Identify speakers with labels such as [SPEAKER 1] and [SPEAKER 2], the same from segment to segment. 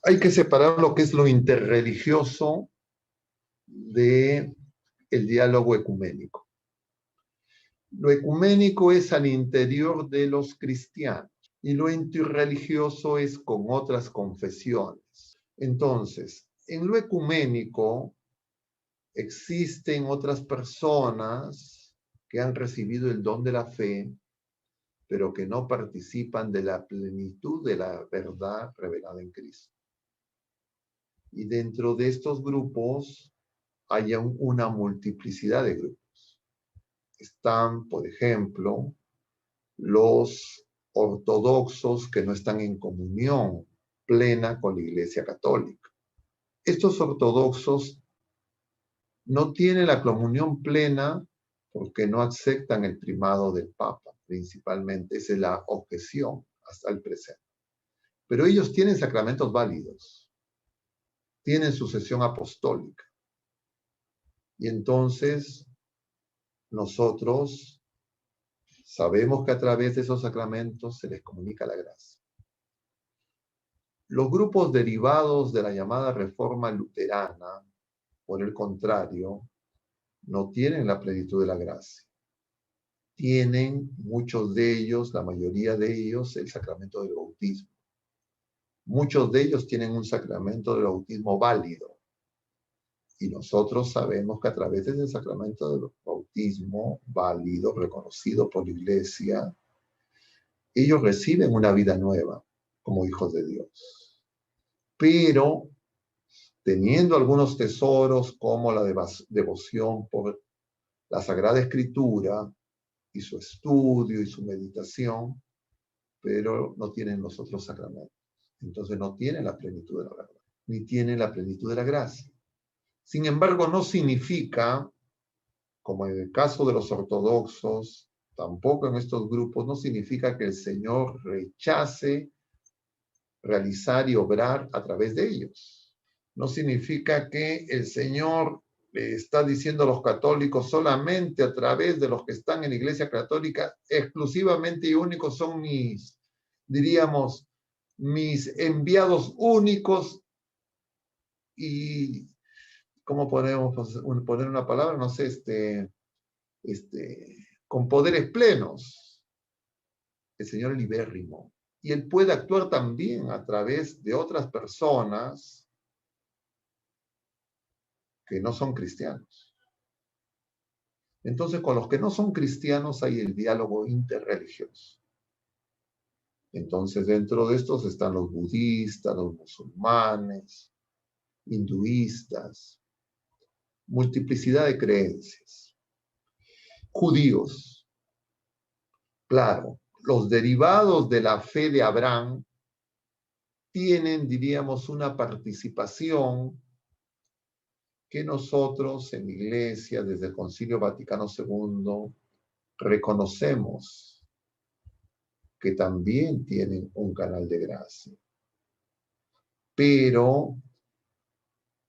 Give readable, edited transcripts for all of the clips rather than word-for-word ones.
[SPEAKER 1] Hay que separar lo que es lo interreligioso de el diálogo ecuménico. Lo ecuménico es al interior de los cristianos y lo interreligioso es con otras confesiones. Entonces, en lo ecuménico existen otras personas que han recibido el don de la fe, pero que no participan de la plenitud de la verdad revelada en Cristo. Y dentro de estos grupos hay una multiplicidad de grupos. Están, por ejemplo, los ortodoxos que no están en comunión plena con la Iglesia Católica. Estos ortodoxos no tienen la comunión plena porque no aceptan el primado del Papa, principalmente. Esa es la objeción hasta el presente. Pero ellos tienen sacramentos válidos, tienen sucesión apostólica. Y entonces nosotros sabemos que a través de esos sacramentos se les comunica la gracia. Los grupos derivados de la llamada Reforma Luterana, por el contrario, no tienen la plenitud de la gracia. Tienen muchos de ellos, la mayoría de ellos, el sacramento del bautismo. Muchos de ellos tienen un sacramento del bautismo válido. Y nosotros sabemos que a través de ese sacramento del bautismo válido, reconocido por la Iglesia, ellos reciben una vida nueva como hijos de Dios. Pero teniendo algunos tesoros como la devoción por la Sagrada Escritura y su estudio y su meditación, pero no tienen los otros sacramentos. Entonces no tienen la plenitud de la verdad, ni tienen la plenitud de la gracia. Sin embargo, no significa, como en el caso de los ortodoxos, tampoco en estos grupos, no significa que el Señor rechace realizar y obrar a través de ellos. No significa que el Señor le está diciendo a los católicos solamente a través de los que están en la Iglesia Católica, exclusivamente y únicos son diríamos, mis enviados únicos y, ¿cómo podemos poner una palabra? No sé, con poderes plenos. El Señor es libérrimo. Y Él puede actuar también a través de otras personas que no son cristianos. Entonces, con los que no son cristianos hay el diálogo interreligioso. Entonces, dentro de estos están los budistas, los musulmanes, hinduistas, multiplicidad de creencias. Judíos, claro, los derivados de la fe de Abraham tienen, diríamos, una participación que nosotros en la Iglesia, desde el Concilio Vaticano II, reconocemos que también tienen un canal de gracia. Pero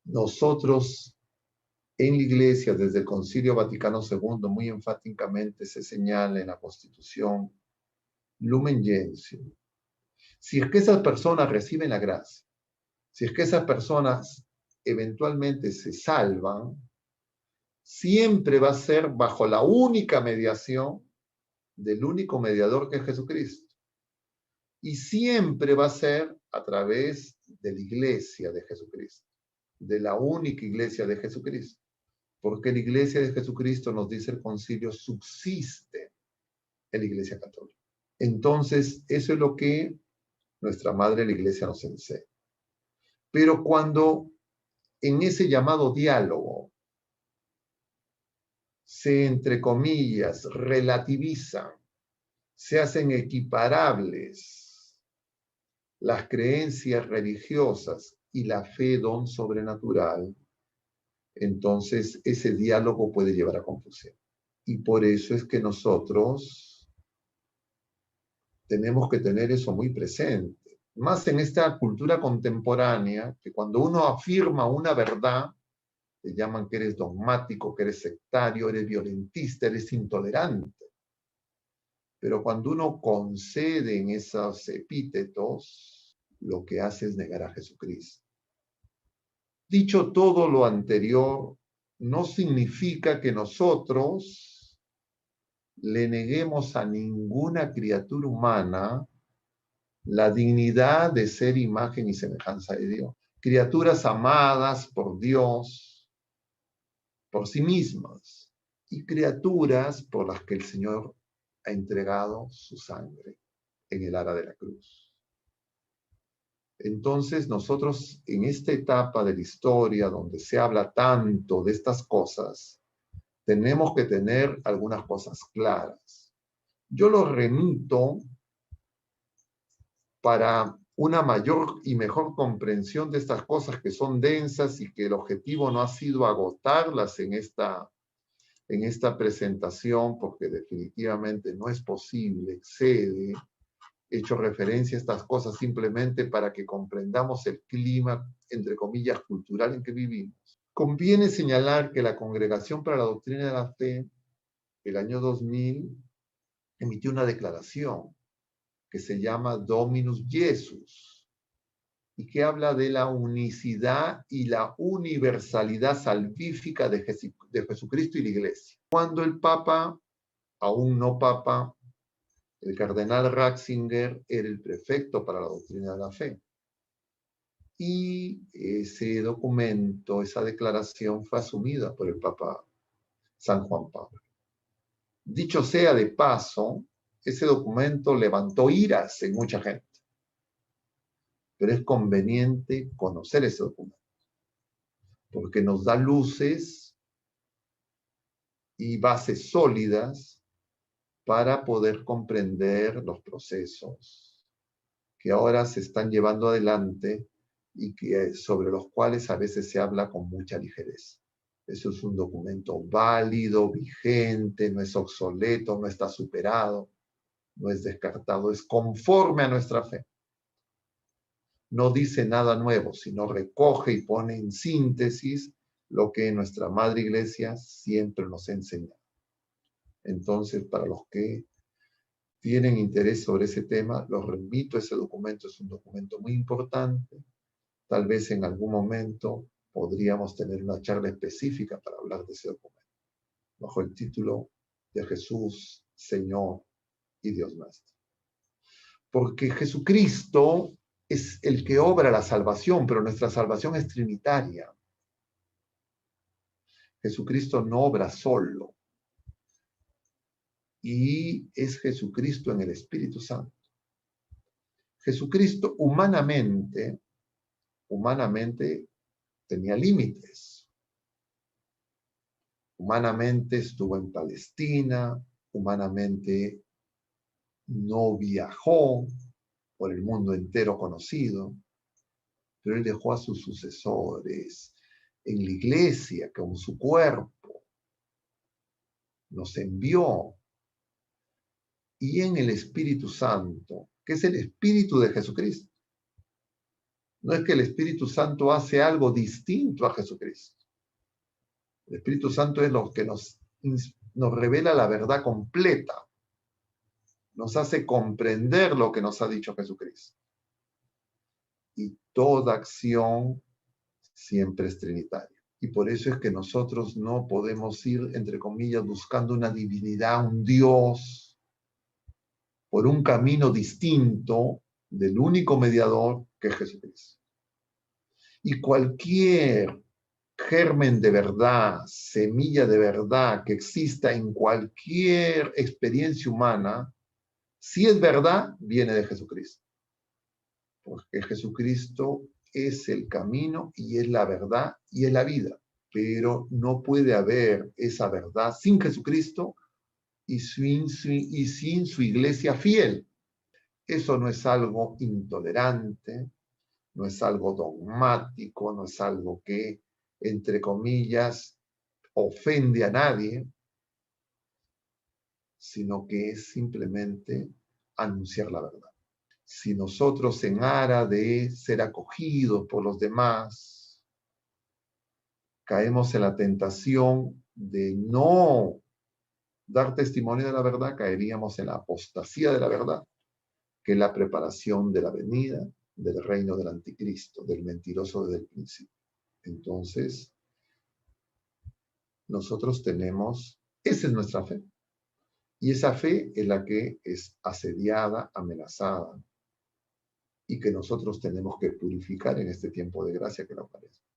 [SPEAKER 1] nosotros en la Iglesia, desde el Concilio Vaticano II, muy enfáticamente se señala en la Constitución, Lumen Gentium. Si es que esas personas reciben la gracia, si es que esas personas eventualmente se salvan, siempre va a ser bajo la única mediación del único mediador que es Jesucristo. Y siempre va a ser a través de la Iglesia de Jesucristo, de la única Iglesia de Jesucristo. Porque la Iglesia de Jesucristo, nos dice el concilio, subsiste en la Iglesia Católica. Entonces, eso es lo que nuestra Madre la Iglesia nos enseña. Pero cuando en ese llamado diálogo se, entre comillas, relativizan, se hacen equiparables las creencias religiosas y la fe don sobrenatural, entonces ese diálogo puede llevar a confusión. Y por eso es que nosotros tenemos que tener eso muy presente. Más en esta cultura contemporánea, que cuando uno afirma una verdad, te llaman que eres dogmático, que eres sectario, eres violentista, eres intolerante. Pero cuando uno concede en esos epítetos, lo que hace es negar a Jesucristo. Dicho todo lo anterior, no significa que nosotros le neguemos a ninguna criatura humana la dignidad de ser imagen y semejanza de Dios. Criaturas amadas por Dios, por sí mismas, y criaturas por las que el Señor ha entregado su sangre en el ara de la cruz. Entonces nosotros en esta etapa de la historia donde se habla tanto de estas cosas, tenemos que tener algunas cosas claras. Yo lo remito para una mayor y mejor comprensión de estas cosas que son densas y que el objetivo no ha sido agotarlas en esta presentación, porque definitivamente no es posible, excede. He hecho referencia a estas cosas simplemente para que comprendamos el clima, entre comillas, cultural en que vivimos. Conviene señalar que la Congregación para la Doctrina de la Fe, el año 2000, emitió una declaración que se llama Dominus Jesus y que habla de la unicidad y la universalidad salvífica de Jesucristo y la Iglesia. Cuando el Papa, aún no Papa, el cardenal Ratzinger era el prefecto para la doctrina de la fe. Y ese documento, esa declaración fue asumida por el Papa San Juan Pablo. Dicho sea de paso, ese documento levantó iras en mucha gente. Pero es conveniente conocer ese documento, porque nos da luces y bases sólidas para poder comprender los procesos que ahora se están llevando adelante y sobre los cuales a veces se habla con mucha ligereza. Eso es un documento válido, vigente, no es obsoleto, no está superado, no es descartado, es conforme a nuestra fe. No dice nada nuevo, sino recoge y pone en síntesis lo que nuestra Madre Iglesia siempre nos enseña. Entonces, para los que tienen interés sobre ese tema, los remito a ese documento. Es un documento muy importante. Tal vez en algún momento podríamos tener una charla específica para hablar de ese documento, bajo el título de Jesús, Señor y Dios Maestro. Porque Jesucristo es el que obra la salvación, pero nuestra salvación es trinitaria. Jesucristo no obra solo. Y es Jesucristo en el Espíritu Santo. Jesucristo humanamente tenía límites. Humanamente estuvo en Palestina, humanamente no viajó por el mundo entero conocido, pero él dejó a sus sucesores en la iglesia con su cuerpo, nos envió, y en el Espíritu Santo, que es el Espíritu de Jesucristo. No es que el Espíritu Santo hace algo distinto a Jesucristo. El Espíritu Santo es lo que nos revela la verdad completa, nos hace comprender lo que nos ha dicho Jesucristo. Y toda acción siempre es trinitaria. Y por eso es que nosotros no podemos ir, entre comillas, buscando una divinidad, un Dios, por un camino distinto del único mediador que es Jesucristo. Y cualquier germen de verdad, semilla de verdad que exista en cualquier experiencia humana, si es verdad, viene de Jesucristo. Porque Jesucristo es el camino y es la verdad y es la vida. Pero no puede haber esa verdad sin Jesucristo y sin su iglesia fiel. Eso no es algo intolerante, no es algo dogmático, no es algo que, entre comillas, ofende a nadie, sino que es simplemente anunciar la verdad. Si nosotros en aras de ser acogidos por los demás, caemos en la tentación de no dar testimonio de la verdad, caeríamos en la apostasía de la verdad, que es la preparación de la venida del reino del anticristo, del mentiroso desde el principio. Entonces, nosotros tenemos, esa es nuestra fe. Y esa fe es la que es asediada, amenazada, y que nosotros tenemos que purificar en este tiempo de gracia que nos aparece.